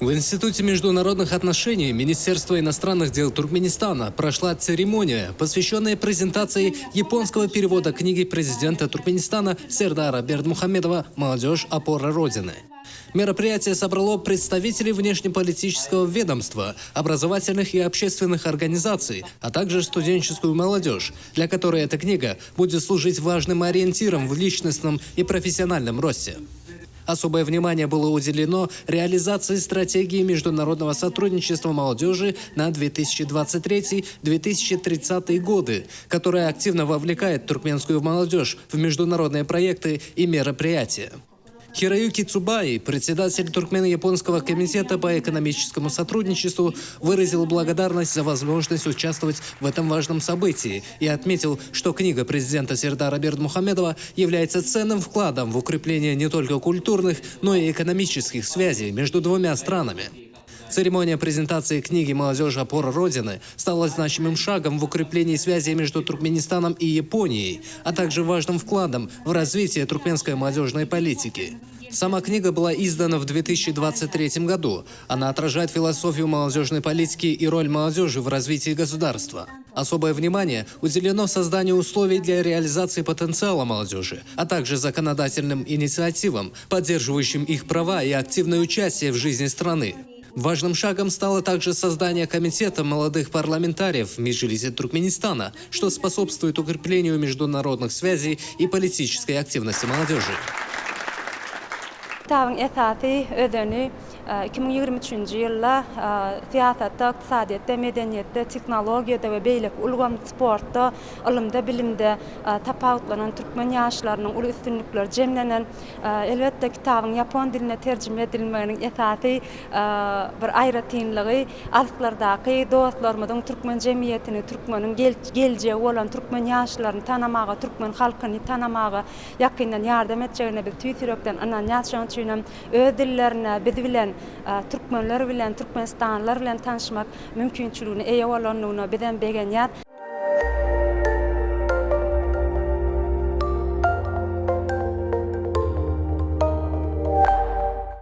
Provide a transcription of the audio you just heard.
В Институте международных отношений Министерства иностранных дел Туркменистана прошла церемония, посвященная презентации японского перевода книги президента Туркменистана Сердара Бердмухамедова «Молодежь. Опора Родины». Мероприятие собрало представителей внешнеполитического ведомства, образовательных и общественных организаций, а также студенческую молодежь, для которой эта книга будет служить важным ориентиром в личностном и профессиональном росте. Особое внимание было уделено реализации стратегии международного сотрудничества молодежи на 2023-2030 годы, которая активно вовлекает туркменскую молодежь в международные проекты и мероприятия. Хироюки Цубай, председатель Туркмено-японского комитета по экономическому сотрудничеству, выразил благодарность за возможность участвовать в этом важном событии и отметил, что книга президента Сердара Бердмухамедова является ценным вкладом в укрепление не только культурных, но и экономических связей между двумя странами. Церемония презентации книги «Молодежь. Опора Родины» стала значимым шагом в укреплении связей между Туркменистаном и Японией, а также важным вкладом в развитие туркменской молодежной политики. Сама книга была издана в 2023 году. Она отражает философию молодежной политики и роль молодежи в развитии государства. Особое внимание уделено созданию условий для реализации потенциала молодежи, а также законодательным инициативам, поддерживающим их права и активное участие в жизни страны. Важным шагом стало также создание комитета молодых парламентариев в Меджлисе Туркменистана, что способствует укреплению международных связей и политической активности молодежи. 2023 yılda siyasatta, iqtisadiyatda, medeniyette, teknologiyada ve beylek ulgam sportta, ilmde, bilimde tapawutlanan Türkmen yaşlarının ulu üstünlükleri cemlenen, elbette kitabın Japon diline tercüme edilmenin esası bir ayrıtynlygy, aslardaky dostlarymyzyň Türkmen jemiyetini, Türkmenin geljeği olan Türkmen yaşlaryny tanamaga, Türkmen halkyny tanamaga ýakyndan ýardam etjegine biz tüýsürekden ananýaşan üçin öz dillerine biz bilen Türkmenler bilen, Türkmenistanlılar bilen tanışmak mümkünçülüğüne eýe bolanlygyna bizden begenýär.